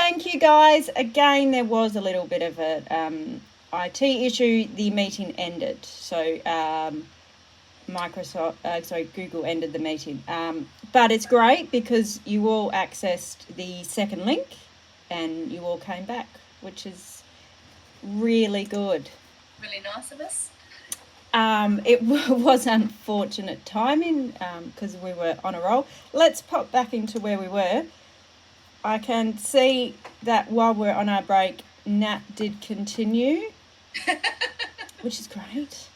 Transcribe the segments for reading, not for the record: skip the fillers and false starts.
thank you guys. Again, there was a little bit of a IT issue. The meeting ended. So Google ended the meeting. But it's great because you all accessed the second link and you all came back, which is really good. Really nice of us. It was unfortunate timing because we were on a roll. Let's pop back into where we were. I can see that while we're on our break, Nat did continue, which is great.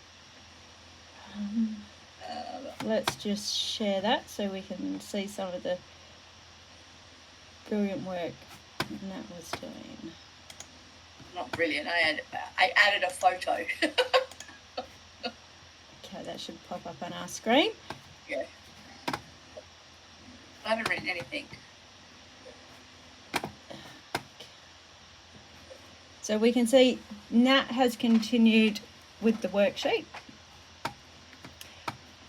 Let's just share that so we can see some of the brilliant work Nat was doing. Not brilliant. I added a photo. Okay, that should pop up on our screen. Yeah. I haven't written anything. So we can see Nat has continued with the worksheet.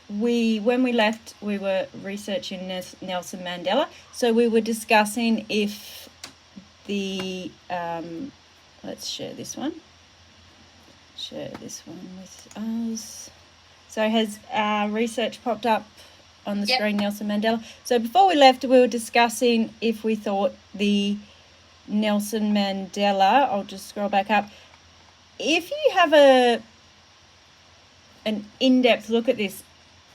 When we left, we were researching Nelson Mandela. So we were discussing if the, let's share this one. Share this one with us. So has research popped up on the screen, Nelson Mandela? So before we left, we were discussing if we thought the Nelson Mandela, I'll just scroll back up. If you have an in-depth look at this,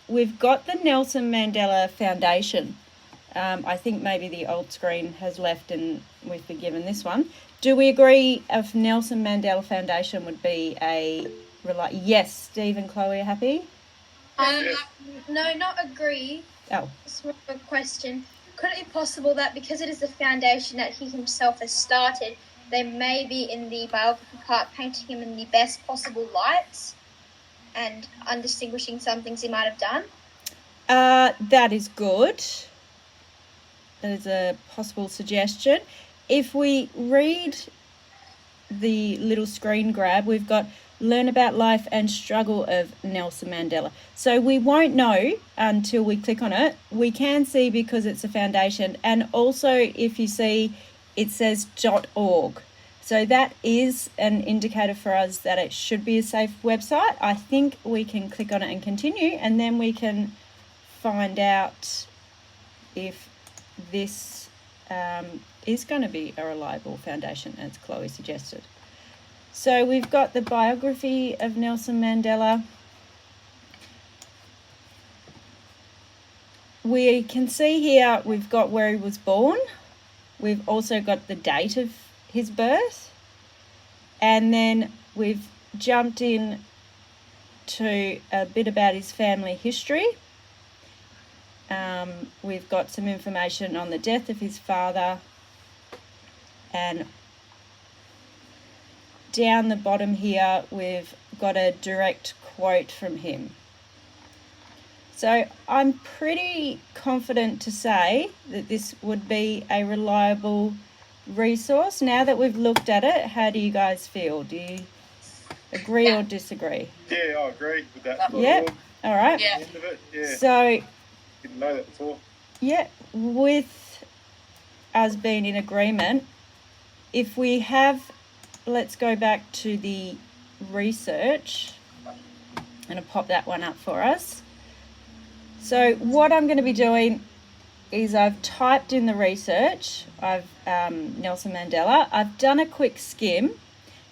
we've got the Nelson Mandela Foundation. I think maybe the old screen has left and we've been given this one. Do we agree if Nelson Mandela Foundation would be yes, Steve and Chloe are happy? No, not agree. Oh. It's more of a question. Could it be possible that because it is a foundation that he himself has started, they may be in the biography part painting him in the best possible lights and undistinguishing some things he might have done? That is good. That is a possible suggestion. If we read the little screen grab, we've got learn about life and struggle of Nelson Mandela. So we won't know until we click on it. We can see because it's a foundation, and also if you see it says .org. So that is an indicator for us that it should be a safe website. I think we can click on it and continue, and then we can find out if this is going to be a reliable foundation, as Chloe suggested. So we've got the biography of Nelson Mandela. We can see here we've got where he was born. We've also got the date of his birth. And then we've jumped in to a bit about his family history. We've got some information on the death of his father, and down the bottom here we've got a direct quote from him. So I'm pretty confident to say that this would be a reliable resource. Now that we've looked at it, how do you guys feel? Do you agree or disagree? Yeah, I agree with that. Yep. All right. Yeah. End of it. Yeah. So Didn't know that before. yeah, with us being in agreement, if we have, let's go back to the research. I'm going to pop that one up for us. So what I'm going to be doing is I've typed in the research. Nelson Mandela. I've done a quick skim,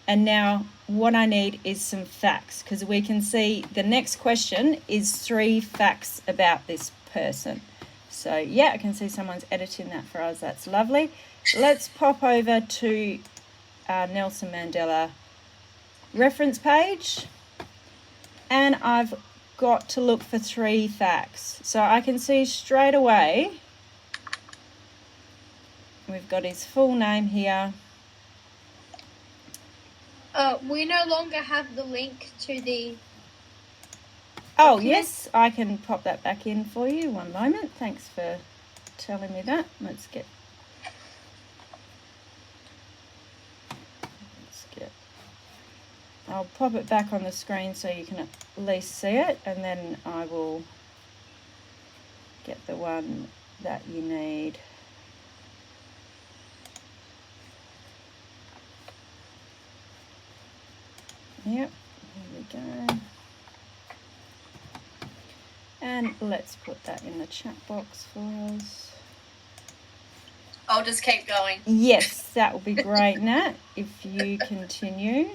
and now what I need is some facts, because we can see the next question is 3 facts about this person. So yeah, I can see someone's editing that for us. That's lovely. Let's pop over to our Nelson Mandela reference page, and I've got to look for 3 facts. So I can see straight away we've got his full name here. We no longer have the link to the... Oh, yes, I can pop that back in for you. One moment. Thanks for telling me that. Let's get... I'll pop it back on the screen so you can at least see it, and then I will get the one that you need. Yep, here we go. And let's put that in the chat box for us. I'll just keep going. Yes, that will be great, Nat, if you continue.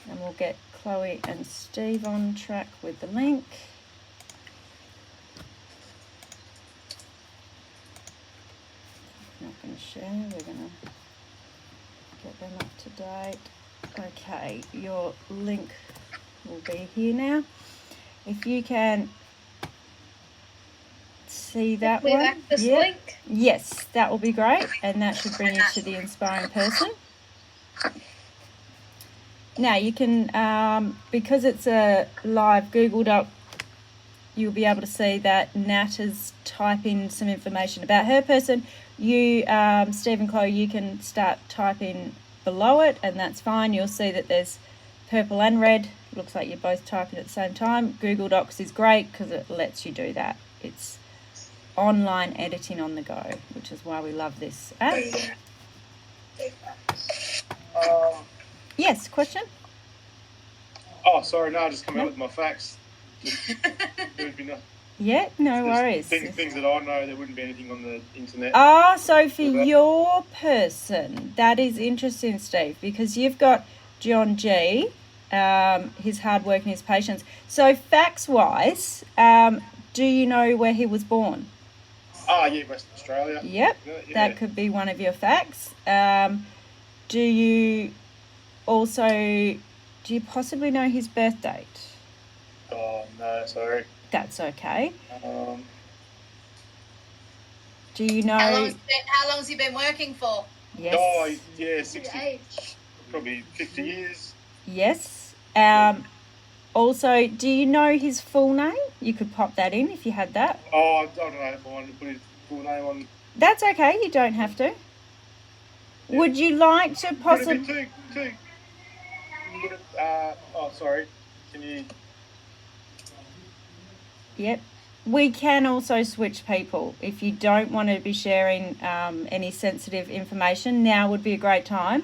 And we'll get Chloe and Steve on track with the link. Not going to share, we're going to get them up to date. Okay, your link will be here now. If you can see that With one. access Yep. link. Yes, that will be great, and that should bring you to the inspiring person. Now you can, because it's a live Google Doc, you'll be able to see that Nat has typed in some information about her person. You, Steve and Chloe, you can start typing below it, and that's fine. You'll see that there's purple and red. It looks like you're both typing at the same time. Google Docs is great because it lets you do that. It's online editing on the go, which is why we love this app. Yes, question? Oh, sorry, no, I just come No. out with my facts. There'd be no, Yeah, no there's worries. things that I know, there wouldn't be anything on the internet. Ah, so for Okay. your person, that is interesting, Steve, because you've got John G, his hard work and his patience. So facts-wise, do you know where he was born? Yeah, Western Australia. Yep, Yeah. that could be one of your facts. Do you possibly know his birth date? Oh, no, sorry. That's okay. Um, Do you How know? long's he been working for? Yes. Oh, yeah, His 60, age. probably 50 years. Yes. Also, do you know his full name? You could pop that in if you had that. Oh, I don't know if I wanted to put his full name on. That's okay. You don't have to. Would you like to Would it possibly? be two? Would it, oh, sorry. Can you? Yep. We can also switch people. If you don't want to be sharing any sensitive information, now would be a great time.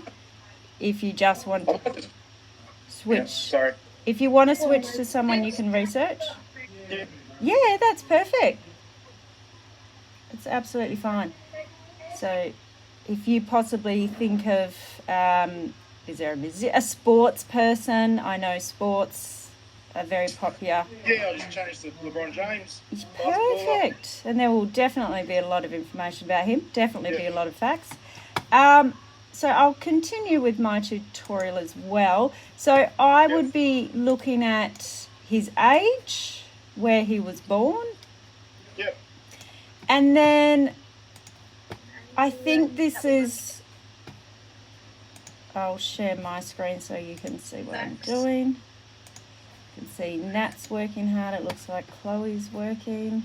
If you just want to Yeah, switch, sorry. if you want to switch to someone you can research, Yeah. yeah, that's perfect. It's absolutely fine. So, if you possibly think of, is there a sports person? I know sports are very popular. Yeah, I just changed to LeBron James. basketballer. Perfect. And there will definitely be a lot of information about him. Definitely be Yeah. a lot of facts. So I'll continue with my tutorial as well. So I would be looking at his age, where he was born, Yep. and then I think this is, I'll share my screen so you can see what I'm doing. You can see Nat's working hard. It looks like Chloe's working.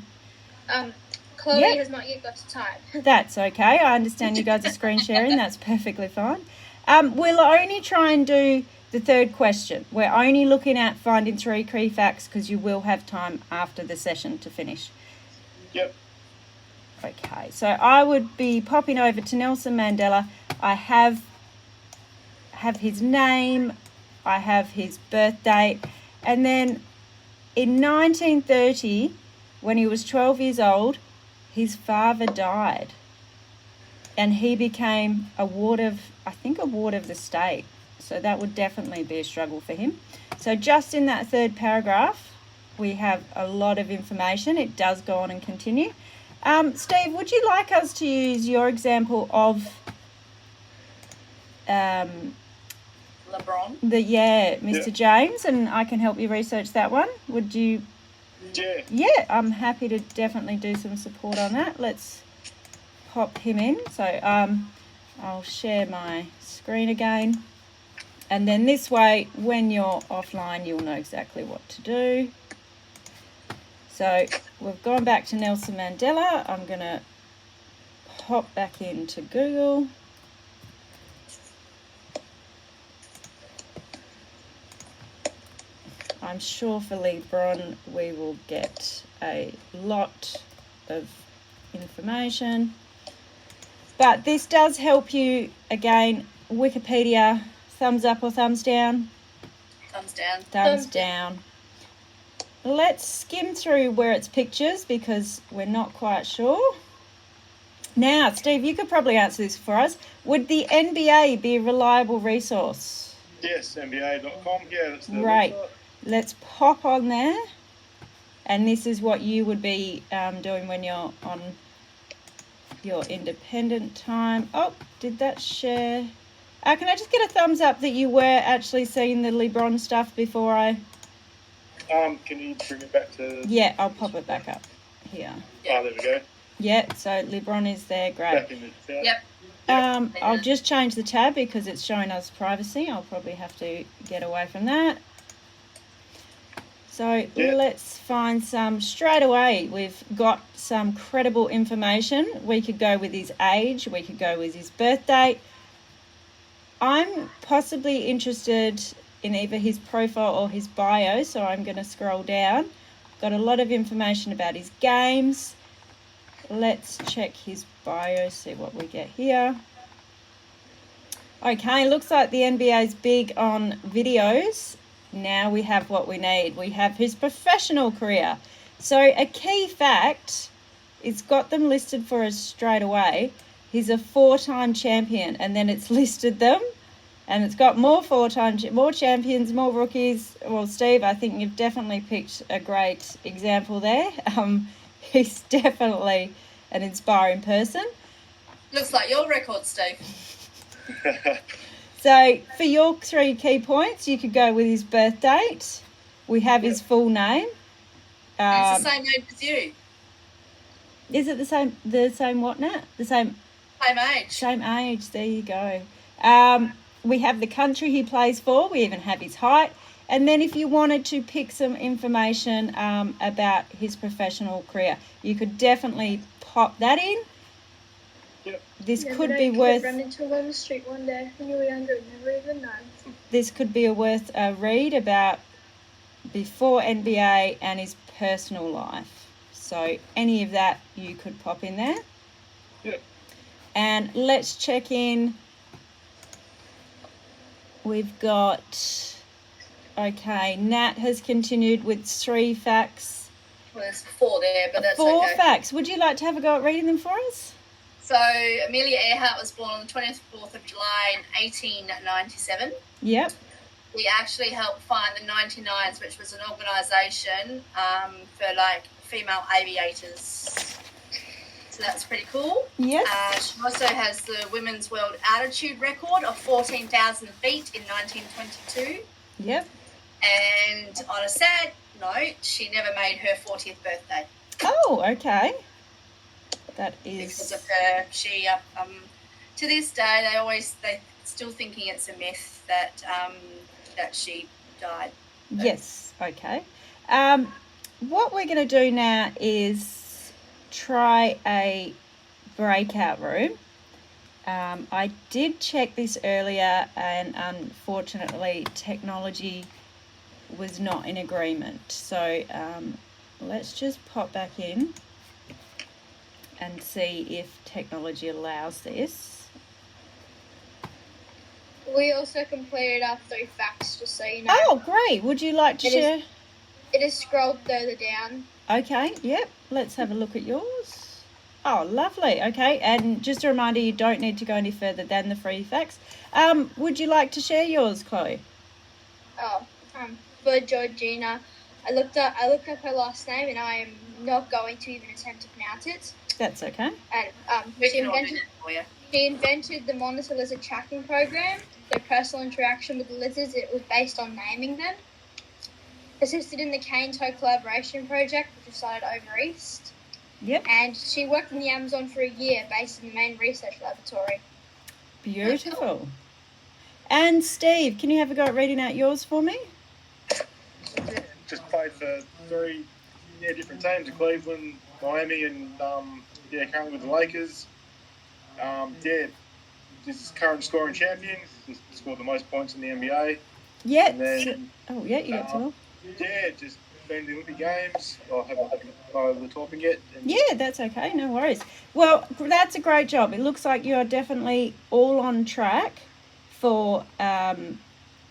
Chloe Yep. has not yet got to type. That's okay. I understand you guys are screen sharing. That's perfectly fine. We'll only try and do the third question. We're only looking at finding 3 key facts because you will have time after the session to finish. Yep. Okay, so I would be popping over to Nelson Mandela. I have his name, I have his birth date, and then in 1930, when he was 12 years old, his father died. And he became a ward of the state. So that would definitely be a struggle for him. So just in that third paragraph, we have a lot of information. It does go on and continue. Steve, would you like us to use your example of LeBron. Mr. James, and I can help you research that one? Would you? Yeah. Yeah, I'm happy to definitely do some support on that. Let's pop him in. So I'll share my screen again. And then this way, when you're offline, you'll know exactly what to do. So we've gone back to Nelson Mandela. I'm going to hop back into Google. I'm sure for LeBron we will get a lot of information. But this does help you, again, Wikipedia, Thumbs up or thumbs down? Thumbs down. Thumbs Thumbs down. Let's skim through where it's pictures because we're not quite sure. Now, Steve, you could probably answer this for us. Would the NBA be a reliable resource? Yes, NBA.com. Yeah, that's the Right. website. Let's pop on there. And this is what you would be doing when you're on your independent time. Oh, did that share? Can I just get a thumbs up that you were actually seeing the LeBron stuff before I... Can you bring it back to... Yeah, I'll pop it back up here. Oh, there we go. Yeah, so LeBron is there, great. Back in the chat. Yep. I'll just change the tab because it's showing us privacy. I'll probably have to get away from that. So Yeah. let's find some straight away. We've got some credible information. We could go with his age. We could go with his birth date. I'm possibly interested in either his profile or his bio, so I'm going to scroll down. Got a lot of information about his games. Let's check his bio, see what we get here. Okay, looks like the NBA's big on videos. Now we have what we need. We have his professional career. So a key fact, it's got them listed for us straight away. He's a 4-time champion, and then it's listed them. And it's got more more champions, more rookies. Well, Steve, I think you've definitely picked a great example there. He's definitely an inspiring person. Looks like your record, Steve. So for your 3 key points, you could go with his birth date. We have his full name. And it's the same age as you. Is it the same? The same what now? The same Same age. same age. There you go. We have the country he plays for. We even have his height. And then if you wanted to pick some information about his professional career, you could definitely pop that in. Yep. This Yeah, could but be I worth. ran into him on the street one day when you were younger and never even known. This could be worth a read about before NBA and his personal life. So any of that you could pop in there. Yep. And let's check in. We've got, okay, Nat has continued with 3 facts. Well, there's 4 there, but that's 4 okay. facts. Would you like to have a go at reading them for us? So, Amelia Earhart was born on the 24th of July in 1897. Yep. We actually helped find the 99s, which was an organisation for, like, female aviators. So that's pretty cool. Yes. She also has the women's world altitude record of 14,000 feet in 1922. Yep. And on a sad note, she never made her 40th birthday. Oh, okay. That Because is... of her. She, to this day, they still thinking it's a myth that that she died. Yes, okay. What we're going to do now is try a breakout room. I did check this earlier, and unfortunately technology was not in agreement. So let's just pop back in and see if technology allows this. We also completed our 3 facts, just so you know. Oh, great. Would you like to It is- share? It is scrolled further down. Okay, yep. Let's have a look at yours. Oh, lovely. Okay, and just a reminder, you don't need to go any further than the 3 facts. Would you like to share yours, Chloe? Oh, for Georgina, I looked up her last name, and I am not going to even attempt to pronounce it. That's okay. And We can all do that for you. she invented the monitor lizard tracking program. So personal interaction with the lizards, it was based on naming them. Assisted in the Cane Toe collaboration project, which was started over East. Yep. And she worked in the Amazon for a year, based in the main research laboratory. Beautiful. And Steve, can you have a go at reading out yours for me? Just played for 3 different teams: Cleveland, Miami, and currently with the Lakers. Just current scoring champion. Just scored the most points in the NBA. Yeah. And then, Oh, yeah, you got some more. just been to the Olympic Games. I haven't gone over the topic yet. And Yeah, that's okay. No worries. Well, that's a great job. It looks like you're definitely all on track for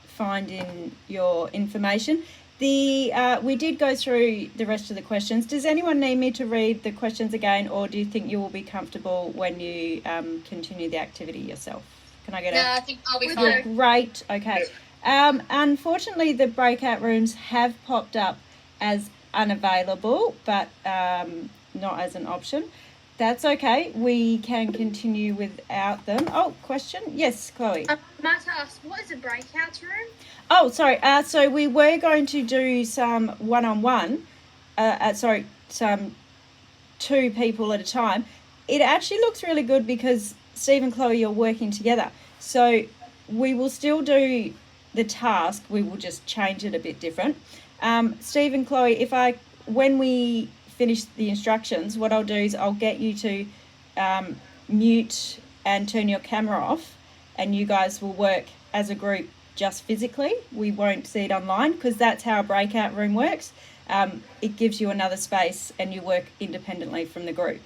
finding your information. We did go through the rest of the questions. Does anyone need me to read the questions again, or do you think you will be comfortable when you continue the activity yourself? Can I get No, I think I'll be We're fine. good. Great. Okay. Unfortunately, the breakout rooms have popped up as unavailable, but not as an option. That's okay. We can continue without them. Oh, question? Yes, Chloe. Might I ask, what is a breakout room? Oh, sorry. So we were going to do some one-on-one. Some 2 people at a time. It actually looks really good because Steve and Chloe are working together. So we will still do the task. We will just change it a bit different. Steve and Chloe, when we finish the instructions, what I'll do is I'll get you to mute and turn your camera off, and you guys will work as a group just physically. We won't see it online because that's how a breakout room works. It gives you another space and you work independently from the group.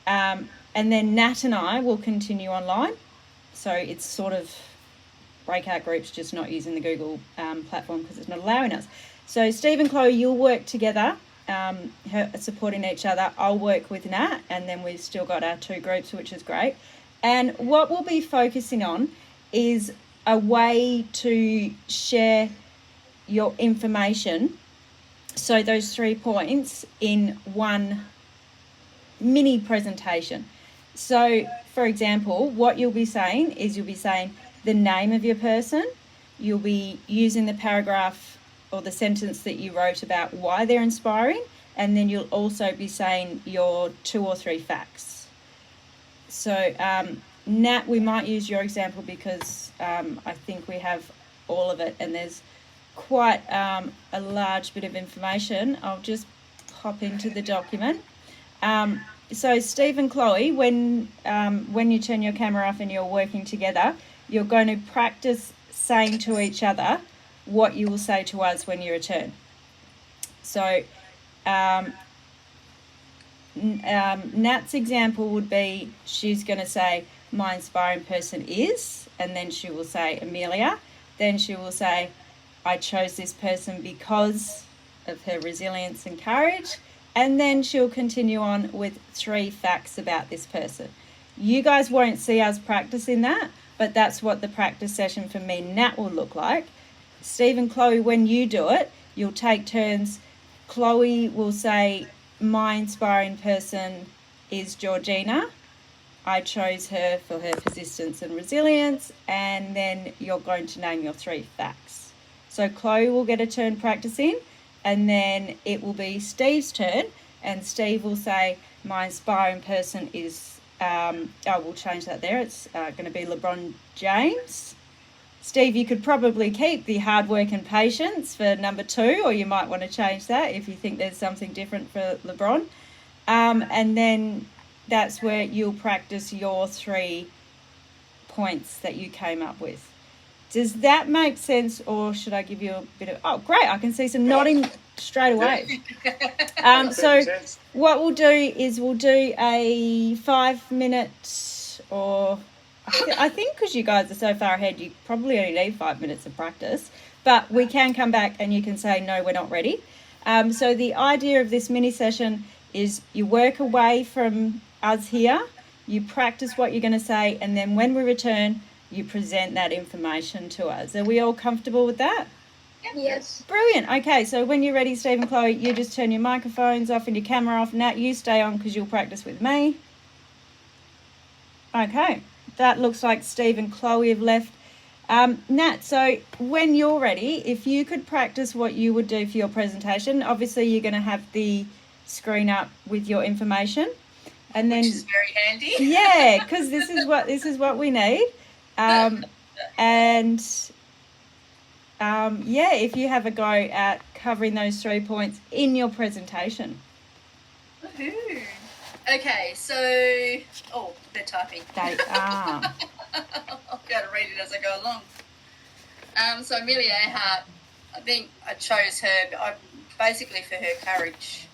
And then Nat and I will continue online. So it's sort of breakout groups, just not using the Google platform because it's not allowing us. So Steve and Chloe, you'll work together, supporting each other. I'll work with Nat, and then we've still got our 2 groups, which is great. And what we'll be focusing on is a way to share your information, so those 3 points in one mini presentation. So for example, what you'll be saying is you'll be saying the name of your person, you'll be using the paragraph or the sentence that you wrote about why they're inspiring, and then you'll also be saying your 2 or 3 facts. So Nat, we might use your example because I think we have all of it, and there's quite a large bit of information. I'll just pop into the document. So Steve and Chloe, when you turn your camera off and you're working together, you're going to practice saying to each other what you will say to us when you return. So Nat's example would be, she's going to say, my inspiring person is, and then she will say Amelia. Then she will say, I chose this person because of her resilience and courage. And then she'll continue on with 3 facts about this person. You guys won't see us practicing that, but that's what the practice session for me and Nat will look like. Steve and Chloe, when you do it, you'll take turns. Chloe will say, my inspiring person is Georgina. I chose her for her persistence and resilience. And then you're going to name your 3 facts. So Chloe will get a turn practicing, and then it will be Steve's turn, and Steve will say, my inspiring person is, we'll change that there. It's going to be LeBron James. Steve, you could probably keep the hard work and patience for number 2, or you might want to change that if you think there's something different for LeBron. And then that's where you'll practice your 3 points that you came up with. Does that make sense, or should I give you a bit of... Oh, great, I can see some nodding straight away. So what we'll do is we'll do a 5-minute, or I think because you guys are so far ahead, you probably only need 5 minutes of practice, but we can come back and you can say, no, we're not ready. So the idea of this mini session is you work away from us here, you practice what you're going to say, and then when we return, you present that information to us. Are we all comfortable with that? Yes. Brilliant. Okay, so when you're ready, Steve and Chloe, you just turn your microphones off and your camera off. Nat, you stay on because you'll practice with me. Okay, that looks like Steve and Chloe have left. Nat, so when you're ready, if you could practice what you would do for your presentation, obviously you're going to have the screen up with your information. And then, which is very handy. Yeah, because this is what we need. If you have a go at covering those 3 points in your presentation. Woohoo. Okay, so... Oh, they're typing. They are. I'll be able to read it as I go along. So Amelia Earhart, I think I chose her basically for her courage,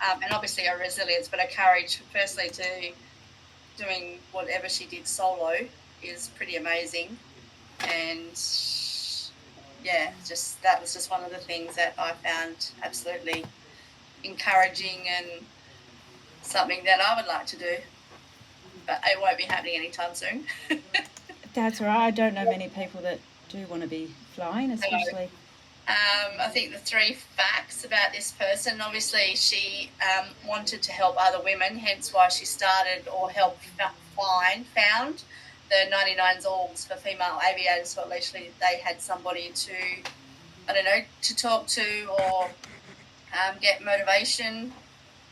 and obviously her resilience, but her courage, firstly, to doing whatever she did solo is pretty amazing. and yeah, just that was just one of the things that I found absolutely encouraging and something that I would like to do, but it won't be happening anytime soon. That's right. I don't know many people that do want to be flying, especially. I think the 3 facts about this person, obviously she wanted to help other women, hence why she started or helped found the 99 Zorgs for female aviators, so at least they had somebody to, I don't know, to talk to or get motivation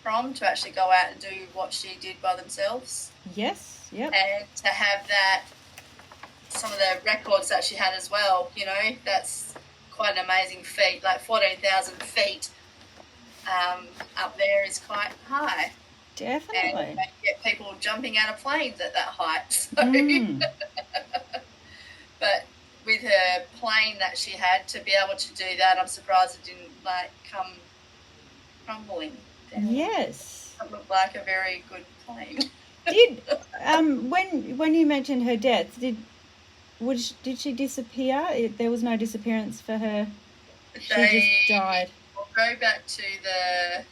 from to actually go out and do what she did by themselves. Yes, yep. And to have that, some of the records that she had as well, you know, that's quite an amazing feat. Like 14,000 feet up there is quite high. Definitely. And you get people jumping out of planes at that height. So. But with her plane that she had, to be able to do that, I'm surprised it didn't come crumbling down. Yes. It looked like a very good plane. Did when you mentioned her death, did she disappear? There was no disappearance for her. She just died. We'll go back to the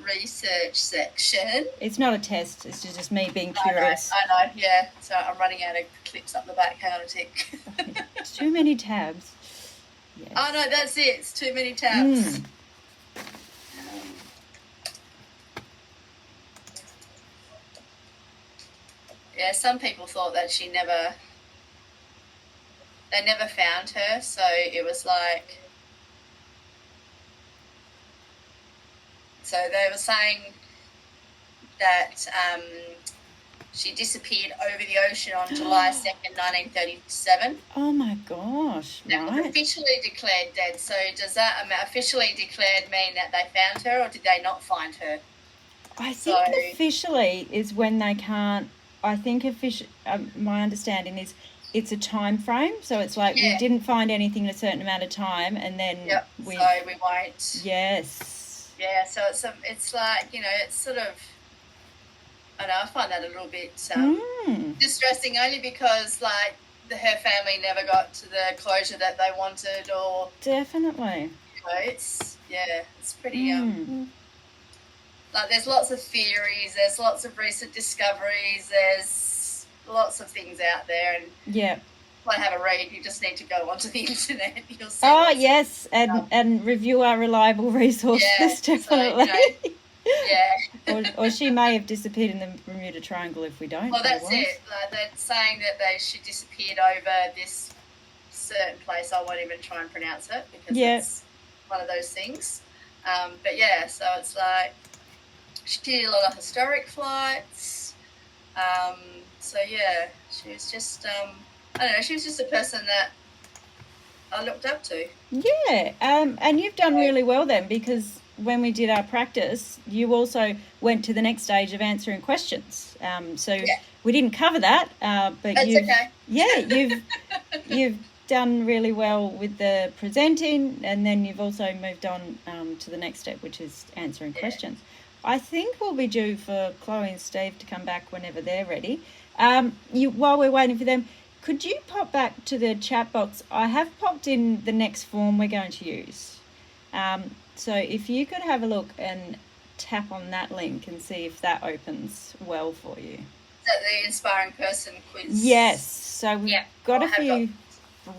research section. It's not a test. It's just me being curious. I know. Yeah. So I'm running out of clips up the back. Hang on a tick. Too many tabs. Yes. Oh no, that's it. It's too many tabs. Yeah, some people thought that they never found her, so it was like, so they were saying that she disappeared over the ocean on July 2nd, 1937. Oh my gosh, That was officially declared dead. So does that officially declared mean that they found her, or did they not find her? I think officially is when they can't. I think my understanding is it's a time frame, so it's like we didn't find anything in a certain amount of time, and then we won't. Yes. Yeah, so it's like, you know, it's sort of, I know, I find that a little bit distressing, only because like her family never got to the closure that they wanted, or definitely. You know, it's pretty like there's lots of theories, there's lots of recent discoveries, there's lots of things out there, and if you want to have a read, you just need to go onto the internet. You'll see. Oh yes, and review our reliable resources, definitely. So, you know, or she may have disappeared in the Bermuda Triangle if we don't. Well, that's it. Like, they're saying that she disappeared over this certain place. I won't even try and pronounce it because it's one of those things. But yeah, so it's like she did a lot of historic flights. So yeah, she was just I don't know. She was just a person that I looked up to. Yeah, and you've done really well then, because when we did our practice, you also went to the next stage of answering questions. So we didn't cover that, but you've done really well with the presenting, and then you've also moved on to the next step, which is answering questions. I think we'll be due for Chloe and Steve to come back whenever they're ready. While we're waiting for them, could you pop back to the chat box? I have popped in the next form we're going to use. So if you could have a look and tap on that link and see if that opens well for you. Is that the Inspiring Person quiz? Yes. So we've got a few.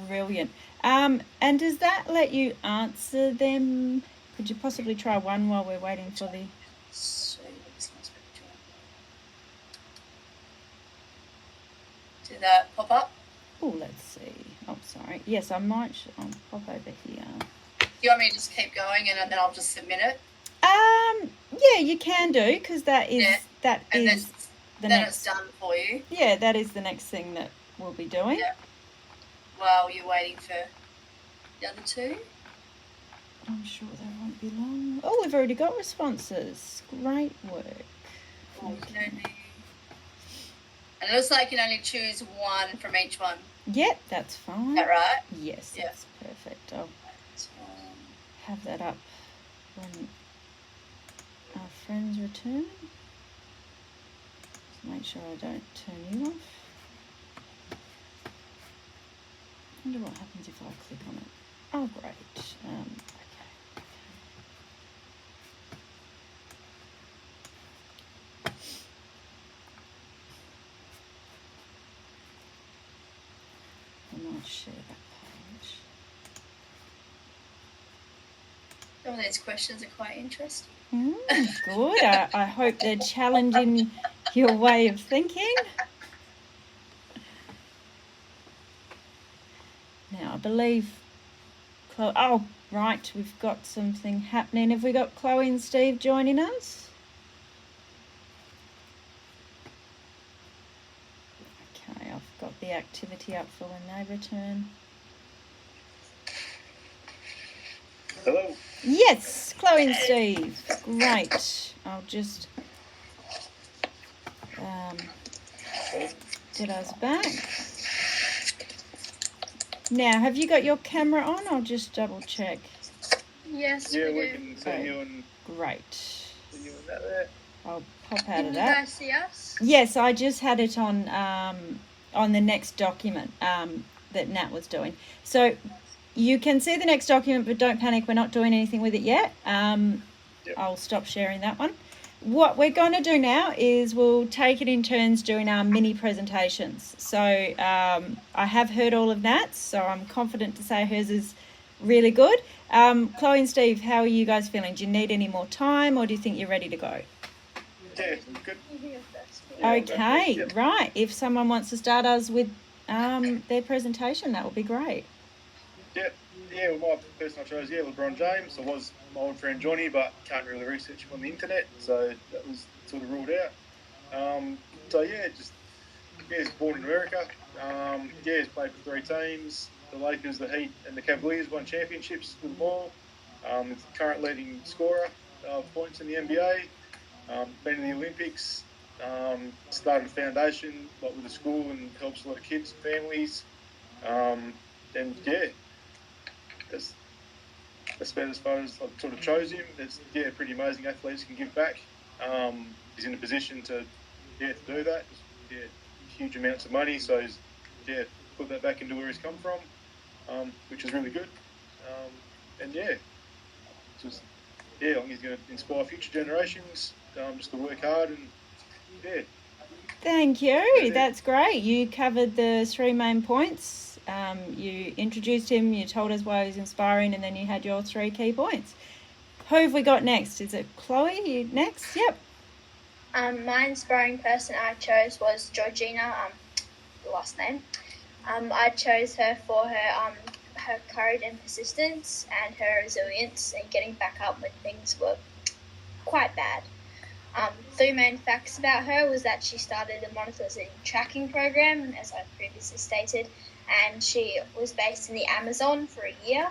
Brilliant. And does that let you answer them? Could you possibly try one while we're waiting for the... Did that pop up? Oh, let's see. Oh, sorry. Yes, I'll pop over here. Do you want me to just keep going and then I'll just submit it? Yeah, you can do, because that is the next. Then it's done for you. Yeah, that is the next thing that we'll be doing. Yeah. While you're waiting for the other two. I'm sure they won't be long. Oh, we've already got responses. Great work. Okay. And it looks like you can only choose one from each one. Yep, that's fine. Is that right? Yes, that's perfect. I'll have that up when our friends return. Just make sure I don't turn you off. happens if I click on it? Oh, great. Okay. I might share that page. Some of these questions are quite interesting. Good. I hope they're challenging your way of thinking. Now, I believe Chloe. Oh, right. We've got something happening. Have we got Chloe and Steve joining us? Okay, I've got the activity up for when they return. Hello. Yes, Chloe and Steve. Great. I'll just get us back. Now, have you got your camera on? I'll just double check. Yes, Yeah, we we do. can see you and Great. see you and that there. I'll pop out Can of you that. guys see us? Yes, I just had it on the next document that Nat was doing. So you can see the next document, but don't panic. We're not doing anything with it yet. Yep. I'll stop sharing that one. What we're going to do now is we'll take it in turns doing our mini presentations. So I have heard all of Nat's, so I'm confident to say hers is really good. Chloe and Steve, how are you guys feeling? Do you need any more time, or do you think you're ready to go? Yeah, good. You go first. Yeah, I'll go Okay, first, yep. right. If someone wants to start us with their presentation, that would be great. Yeah, well, my person I chose, LeBron James. I was my old friend Johnny, but can't really research him on the internet, so that was sort of ruled out. He's born in America. He's played for 3 teams. The Lakers, the Heat, and the Cavaliers won championships with them all. He's the current leading scorer of points in the NBA. Been in the Olympics. Started a foundation with a school and helps a lot of kids and families. That's about as far as I've sort of chose him. It's pretty amazing athletes can give back. He's in a position to do that. Huge amounts of money, so he's put that back into where he's come from, which is really good. I think he's going to inspire future generations just to work hard and Thank you. Yeah. That's great. You covered the 3 main points. You introduced him, you told us why he was inspiring, and then you had your 3 key points. Who have we got next? Is it Chloe? You next? Yep. My inspiring person I chose was Georgina, the last name. I chose her for her courage and persistence and her resilience in getting back up when things were quite bad. 3 main facts about her was that she started a monitoring tracking program, as I previously stated, and she was based in the Amazon for a year,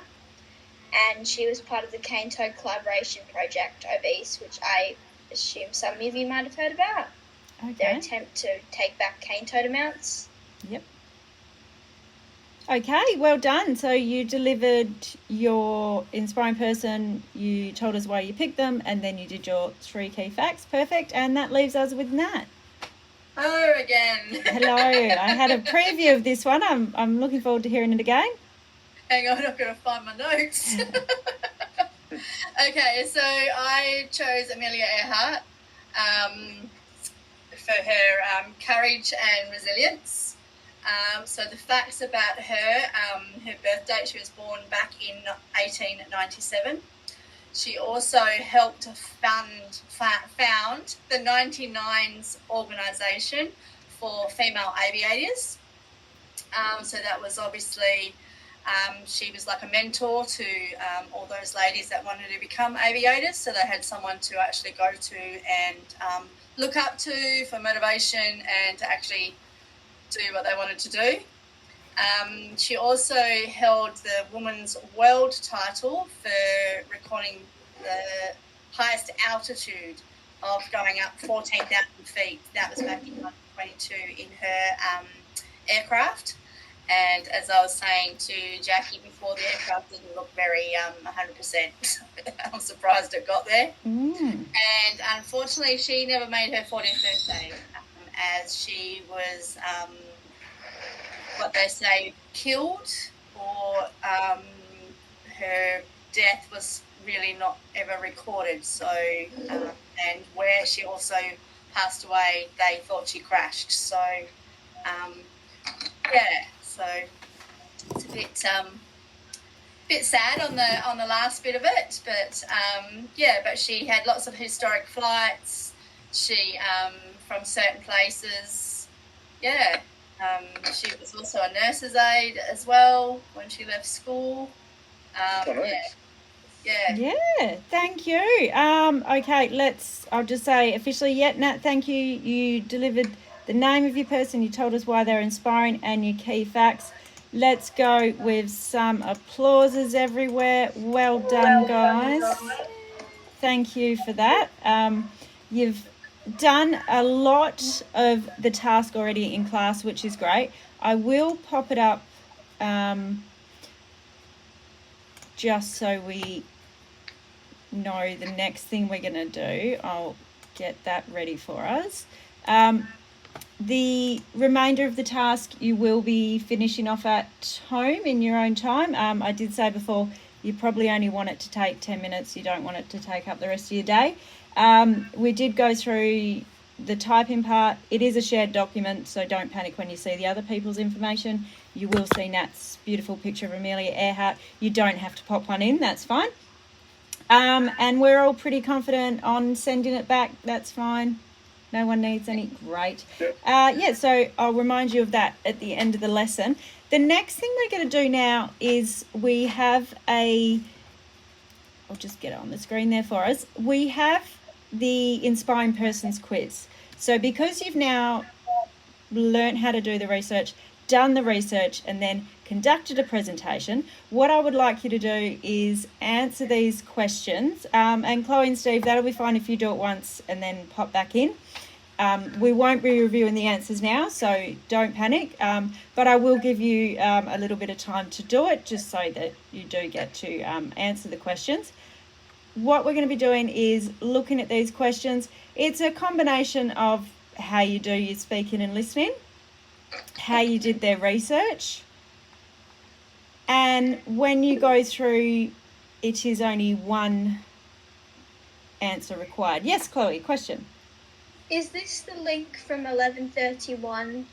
and she was part of the Cane Toad Collaboration Project Obese, which I assume some of you might have heard about. Their Okay. attempt to take back cane toad amounts. Yep. Okay, well done. So you delivered your inspiring person, you told us why you picked them, and then you did your 3 key facts. Perfect. And that leaves us with Nat. Hello again. Hello. I had a preview of this one. I'm looking forward to hearing it again. Hang on, I've got to find my notes. Okay, so I chose Amelia Earhart for her courage and resilience. So the facts about her, her birth date, she was born back in 1897. She also helped found the 99s organisation for female aviators. So that was obviously, she was like a mentor to all those ladies that wanted to become aviators. So they had someone to actually go to and look up to for motivation and to actually do what they wanted to do. She also held the women's world title for recording the highest altitude of going up 14,000 feet. That was back in 1922 in her aircraft. And as I was saying to Jackie before, the aircraft didn't look very 100%. I'm surprised it got there. And unfortunately, she never made her 40th birthday as she was, what they say, killed or her death was really not ever recorded. So, and where she also passed away, they thought she crashed. So, yeah, so it's a bit sad on the last bit of it, but yeah, but she had lots of historic flights. She from certain places, yeah. She was also a nurse's aide as well when she left school. Yeah, thank you. Okay, I'll just say officially, Nat, thank you. You delivered the name of your person, you told us why they're inspiring, and your key facts. Let's go with some applauses everywhere. Well done, guys. Thank you for that. You've done a lot of the task already in class, which is great. I will pop it up just so we know the next thing we're going to do. I'll get that ready for us. The remainder of the task you will be finishing off at home in your own time. I did say before, you probably only want it to take 10 minutes. You don't want it to take up the rest of your day. We did go through the typing part. It is a shared document, so don't panic when you see the other people's information. You will see Nat's beautiful picture of Amelia Earhart. You don't have to pop one in, that's fine. And we're all pretty confident on sending it back, that's fine. No one needs any, great. So I'll remind you of that at the end of the lesson. The next thing we're going to do now is we have I'll just get it on the screen there for us. We have the Inspiring Persons quiz. So because you've now learned how to do the research, done the research, and then conducted a presentation, what I would like you to do is answer these questions. And Chloe and Steve, that'll be fine if you do it once and then pop back in. We won't be reviewing the answers now, so don't panic. But I will give you a little bit of time to do it, just so that you do get to answer the questions. What we're going to be doing is looking at these questions. It's a combination of how you do your speaking and listening, how you did their research, and when you go through, it is only one answer required. Yes, Chloe, question. Is this the link from 11:31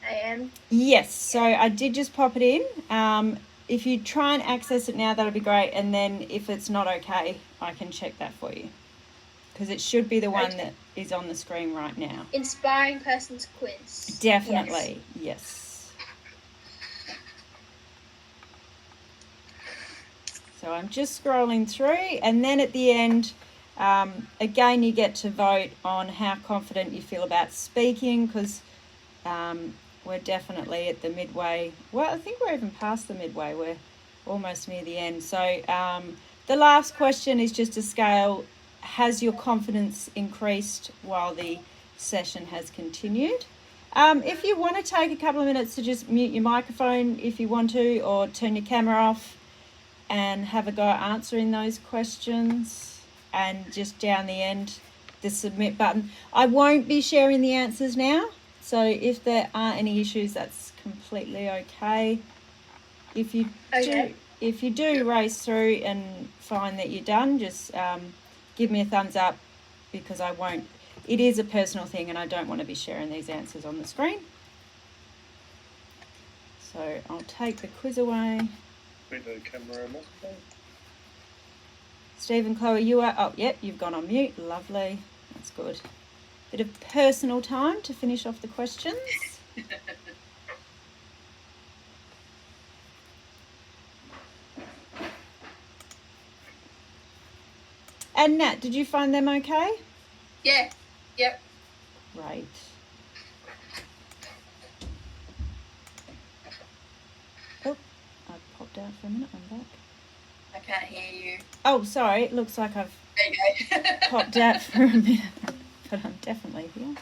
a.m.? Yes, so I did just pop it in. If you try and access it now, that'll be great. And then if it's not okay, I can check that for you. Because it should be the one that is on the screen right now. Inspiring Persons quiz. Definitely, yes. So I'm just scrolling through, and then at the end, again, you get to vote on how confident you feel about speaking, because we're definitely at the midway. Well, I think we're even past the midway. We're almost near the end. So the last question is just a scale. Has your confidence increased while the session has continued? If you want to take a couple of minutes to just mute your microphone if you want to, or turn your camera off and have a go at answering those questions, and just down the end, the submit button. I won't be sharing the answers now, so if there are any issues, that's completely okay. If you do race through and find that you're done, just give me a thumbs up, because I won't. It is a personal thing, and I don't want to be sharing these answers on the screen. So I'll take the quiz away. Steve and Chloe, you are, oh, yep, you've gone on mute. Lovely. That's good. Bit of personal time to finish off the questions. And Nat, did you find them okay? Yeah. Yep. Right. Oh, I popped out for a minute. I'm back. I can't hear you. Oh, sorry. It looks like I've There you go. popped out for a minute, but I'm definitely here.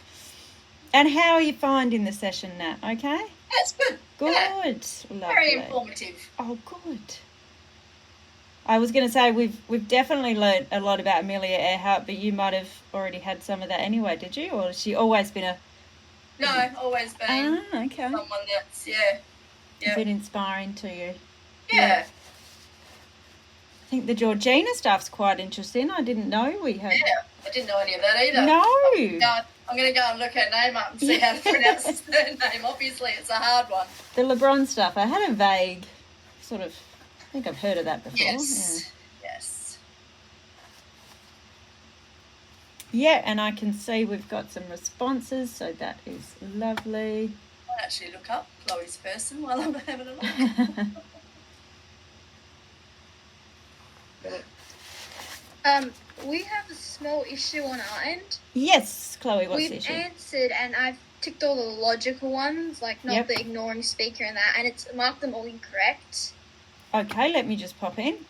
And how are you finding the session, Nat? Okay? That's good. Good. Yeah. Lovely. Very informative. Oh, good. I was going to say we've definitely learned a lot about Amelia Earhart, but you might have already had some of that anyway, did you? Or has she always been a... No, always been okay. someone that's, A bit inspiring to you. Yeah. I think the Georgina stuff's quite interesting. I didn't know we had. Yeah. I didn't know any of that either. No. I'm going to go and look her name up and see how to pronounce her name. Obviously, it's a hard one. The LeBron stuff. I had a vague sort of. I think I've heard of that before. Yes. Yes. Yeah, and I can see we've got some responses, so that is lovely. I might actually look up Chloe's person while I'm having a look. We have a small issue on our end. Yes, Chloe, what's the We've issue? answered, and I've ticked all the logical ones, like not Yep. the ignoring speaker and that, and it's marked them all incorrect. Okay, let me just pop in.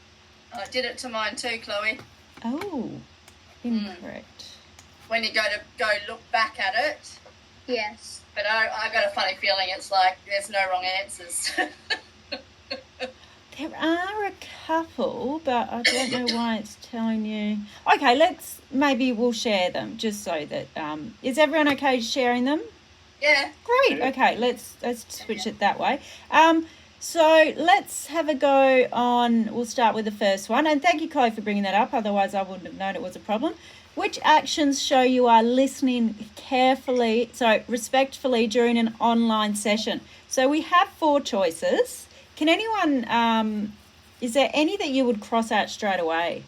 I did it to mine too, Chloe. Oh, incorrect. When you go look back at it, Yes. but I got a funny feeling it's like there's no wrong answers. There are a couple, but I don't know why it's telling you. Okay, maybe we'll share them just so that is everyone okay sharing them? Yeah. Great. Yeah. Okay, let's switch it that way. So let's have a go on. We'll start with the first one, and thank you, Chloe, for bringing that up. Otherwise, I wouldn't have known it was a problem. Which actions show you are listening carefully, respectfully during an online session? So we have 4 choices. Can anyone? Is there any that you would cross out straight away?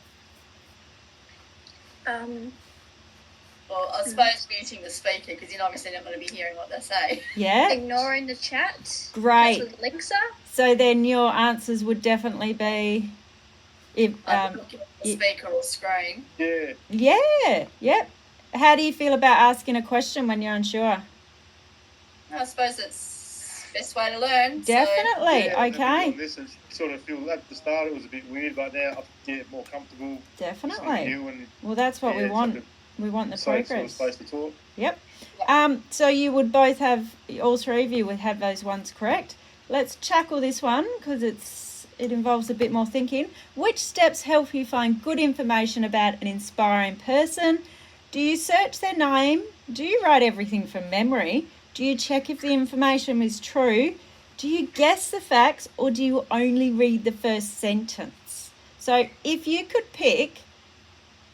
Well, I suppose muting the speaker because you're obviously not going to be hearing what they say. Yeah. Ignoring the chat. Great. That's with Lixa. So then your answers would definitely be, if Looking at the speaker or screen. Yeah. Yep. How do you feel about asking a question when you're unsure? I suppose it's the best way to learn. Definitely. Yeah, and the thing Okay. on this is sort of feel at the start it was a bit weird, but now I get more comfortable. listening to Definitely. you and Well, that's what we it's want. like We want the a safe sort of progress. space to talk. Yep. So you would both have, all 3 of you would have those ones correct. Let's tackle this one because it involves a bit more thinking. Which steps help you find good information about an inspiring person? Do you search their name? Do you write everything from memory? Do you check if the information is true? Do you guess the facts, or do you only read the first sentence? So if you could pick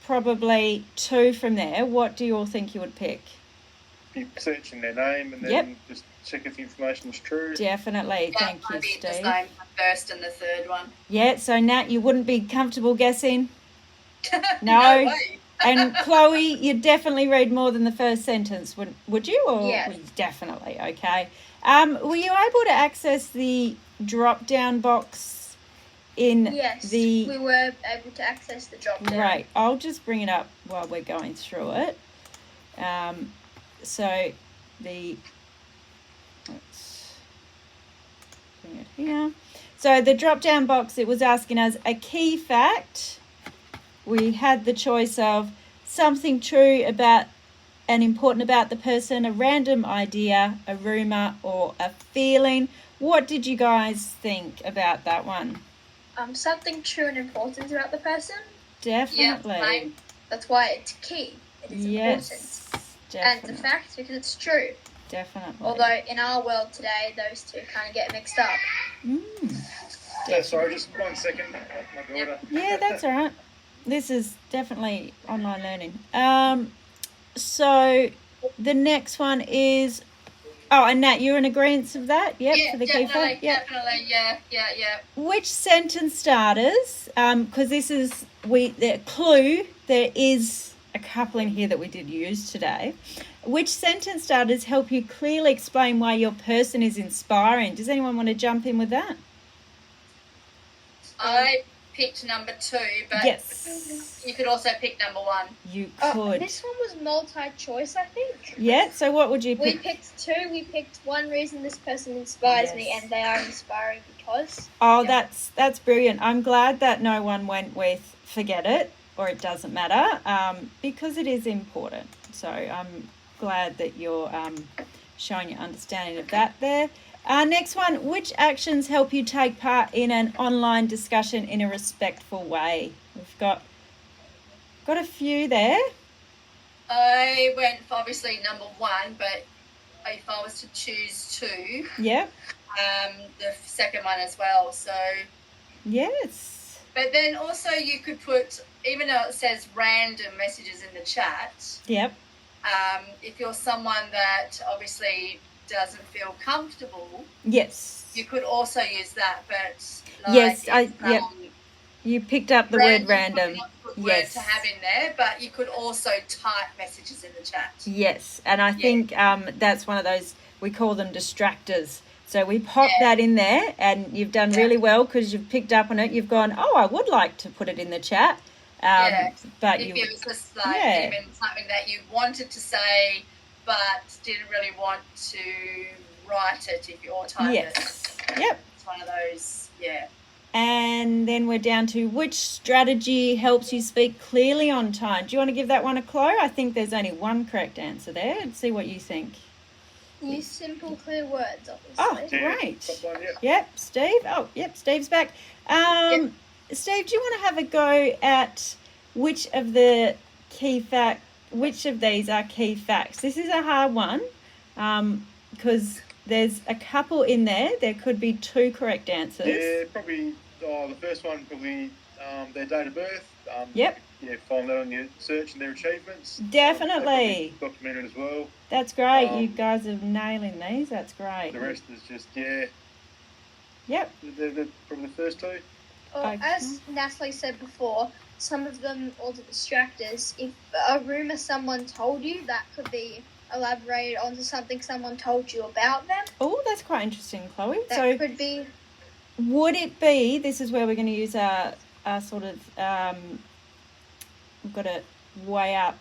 probably 2 from there, what do you all think you would pick? Be searching their name and then Yep. just check if the information is true. Definitely. Yeah, Thank you, maybe just Steve. name the first and the third one. Yeah, so Nat, you wouldn't be comfortable guessing? No. way. And Chloe, you'd definitely read more than the first sentence, would you? Or Yes. Definitely, okay. Were you able to access the drop-down box in Yes. the... We were able to access the drop down. Right, I'll just bring it up while we're going through it. So let's bring it here. So the drop-down box, it was asking us a key fact. We had the choice of something true about and important about the person, a random idea, a rumour, or a feeling. What did you guys think about that one? Something true and important about the person. Definitely. Yeah, same. That's why it's key. It is important. Yes. And Definitely. it's a fact because it's true. Definitely. Although in our world today, those two kind of get mixed up. Sorry, just 1 second. My daughter. Yeah, that's all right. This is definitely online learning. So the next one is, and Nat, you're in agreement of that? Yep, Yeah, for the key definitely, fact? Yep. definitely, yeah. Which sentence starters, because this is, the clue, there is a couple in here that we did use today. Which sentence starters help you clearly explain why your person is inspiring? Does anyone want to jump in with that? I picked number 2, but Yes, you could also pick number 1. you could. This one was multi-choice, I think. Yeah, so what would you We pick? picked 2. We picked one reason this person inspires me, Yes. and they are inspiring because. Oh, Yeah. that's brilliant. I'm glad that no one went with forget it or it doesn't matter, because it is important. So I'm glad that you're showing your understanding of that there. Next one, which actions help you take part in an online discussion in a respectful way? We've got a few there. I went for obviously number 1, but if I was to choose 2, Yep. the second one as well. So Yes. But then also you could put, even though it says random messages in the chat, Yep. if you're someone that obviously doesn't feel comfortable, Yes. you could also use that. But Yes, it's, you picked up the word random. Probably not a good Yes. word to have in there, but you could also type messages in the chat. Yes, and I think that's one of those, we call them distractors. So we pop Yeah. that in there, and you've done really well because you've picked up on it. You've gone, oh, I would like to put it in the chat. But if you, it was just like yeah. even something that you wanted to say but didn't really want to write it if you or type it. yes, yep. It's one of those, yeah. And then we're down to which strategy helps you speak clearly on time. Do you want to give that one a Chloe? I think there's only one correct answer there. Let's see what you think. Use simple, clear words, obviously. Oh, Yeah, great. top one, yeah. Yep, Steve. Oh, yep, Steve's back. Steve, do you want to have a go at which of the which of these are key facts? This is a hard one because there's a couple in there. There could be two correct answers. Yeah, probably the first one, probably their date of birth. Yep. Yeah, find that on your search and their achievements. Definitely. Documented as well. That's great. You guys are nailing these. That's great. The rest is just, yeah. Yep. They're probably the first two. Or, as Natalie said before, some of them are the distractors. If a rumour someone told you, that could be elaborated onto something someone told you about them. Oh, that's quite interesting, Chloe. That could be. Would it be, this is where we're going to use our sort of, we've got to weigh up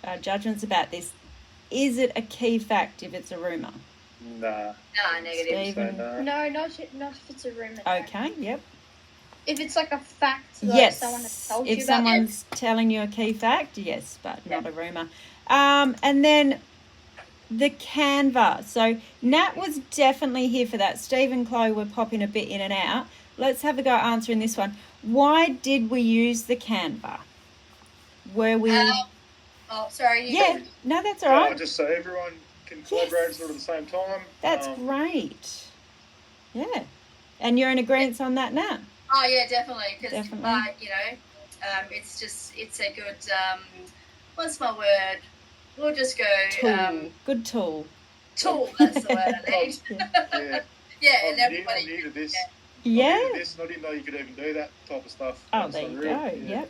our judgments about this. Is it a key fact if it's a rumour? Nah. Nah, negative. Stephen? So, No, not if it's a rumour. No. Okay, yep. If it's like a fact, though, Yes, someone has told if you about someone's telling you a key fact, yes, but not a rumour. And then the Canva. So Nat was definitely here for that. Steve and Chloe were popping a bit in and out. Let's have a go answering this one. Why did we use the Canva? Were we... sorry. Yeah, no, that's all right. just so everyone can collaborate sort of at the same time. That's great. Yeah. And you're in agreement on that, Nat? Oh, yeah, definitely. Because, Definitely. it's a good, what's my word? We'll just go... Tool. Good tool. Tool, that's the word I need. Yeah. Yeah, and I'm everybody... new to this. Yeah. I'm new to this, and I didn't know you could even do that type of stuff. Oh, That's there you unreal. go. Yeah.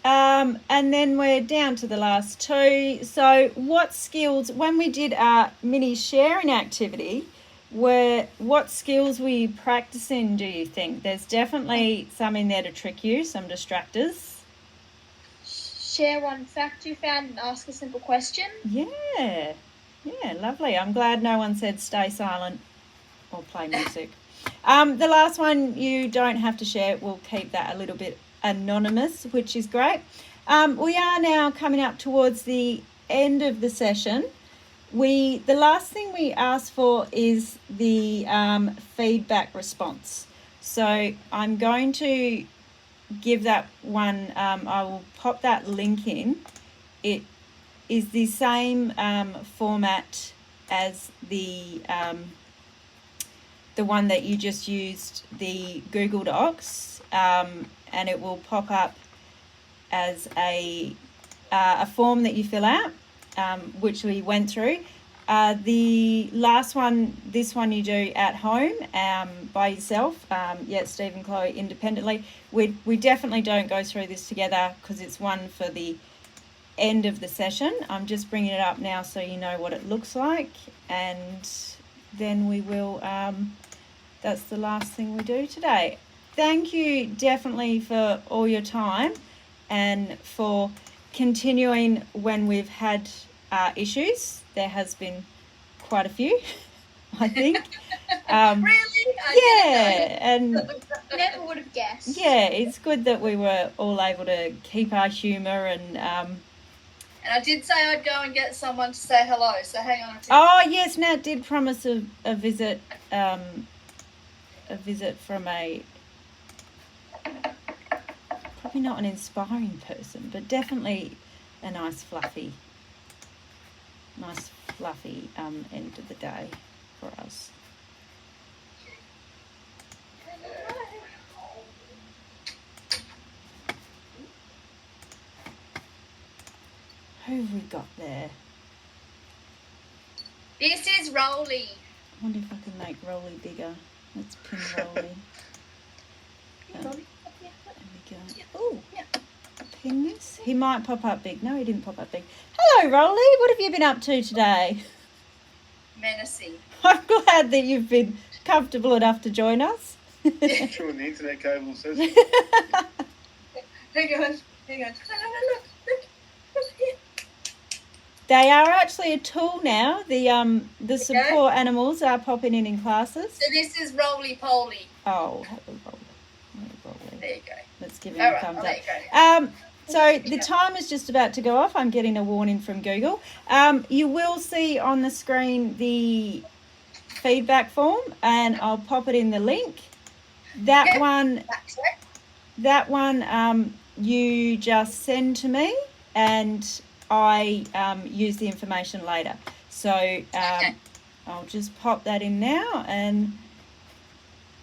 Yep. And then we're down to the last two. So what skills, when we did our mini sharing activity, what skills were you practicing, do you think? There's definitely some in there to trick you, some distractors. Share one fact you found and ask a simple question. Yeah. Yeah, lovely. I'm glad no one said stay silent or play music. The last one you don't have to share. We'll keep that a little bit anonymous, which is great. We are now coming up towards the end of the session. The last thing we ask for is the feedback response. So I'm going to give that one, I will pop that link in. It is the same format as the one that you just used, the Google Docs, and it will pop up as a form that you fill out, which we went through. The last one, this one you do at home by yourself, Steve and Chloe independently. We definitely don't go through this together because it's one for the end of the session. I'm just bringing it up now so you know what it looks like, and then we will, that's the last thing we do today. Thank you definitely for all your time and for continuing when we've had issues. There has been quite a few, I think. Really? And Never would have guessed. yeah, it's good that we were all able to keep our humour and And I did say I'd go and get someone to say hello, so hang on a second. oh yes, Nat did promise a visit from a, probably not an inspiring person, but definitely a nice fluffy end of the day for us. have we got there? This is Rolly. I wonder if I can make Rolly bigger. Let's pin Rolly. There we go. Oh, pin this. He might pop up big. No, he didn't pop up big. Hello, Rolly. What have you been up to today? Menacing. I'm glad that you've been comfortable enough to join us. Chewing the internet cable says. Hang on. Look here. They are actually a tool now. The support animals are popping in classes. So this is Roly Poly. Oh, hello, Rolly. Hello, Rolly. There you go. Let's give him All a right, thumbs well, up. there you go. So the time is just about to go off. I'm getting a warning from Google. You will see on the screen the feedback form, and I'll pop it in the link. That Yep. one, That's it. that one, you just send to me, and I use the information later. So I'll just pop that in now, and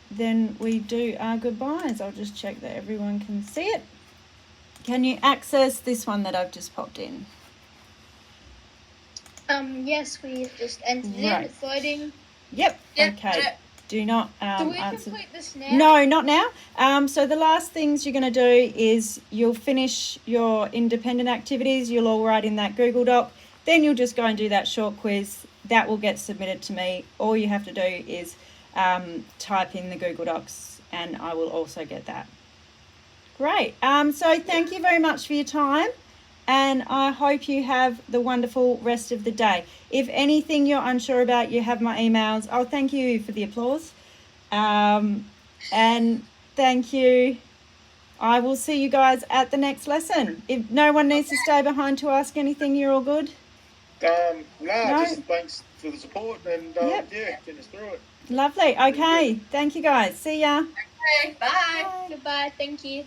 then we do our goodbyes. I'll just check that everyone can see it. Can you access this one that I've just popped in? Yes, we've just entered Right. in. It's loading. Yep. Yep, Okay. got it. Do not Do we answer. complete this now? No, not now. So the last things you're going to do is you'll finish your independent activities. You'll all write in that Google Doc. Then you'll just go and do that short quiz. That will get submitted to me. All you have to do is type in the Google Docs, and I will also get that. Great. So thank you very much for your time, and I hope you have the wonderful rest of the day. If anything you're unsure about, you have my emails. Oh, thank you for the applause. And thank you. I will see you guys at the next lesson. If no one needs to stay behind to ask anything, you're all good? No, No. just thanks for the support and Yep. yeah, getting us through it. Lovely. Okay. Thank you guys. See ya. Okay, bye. Goodbye. Thank you.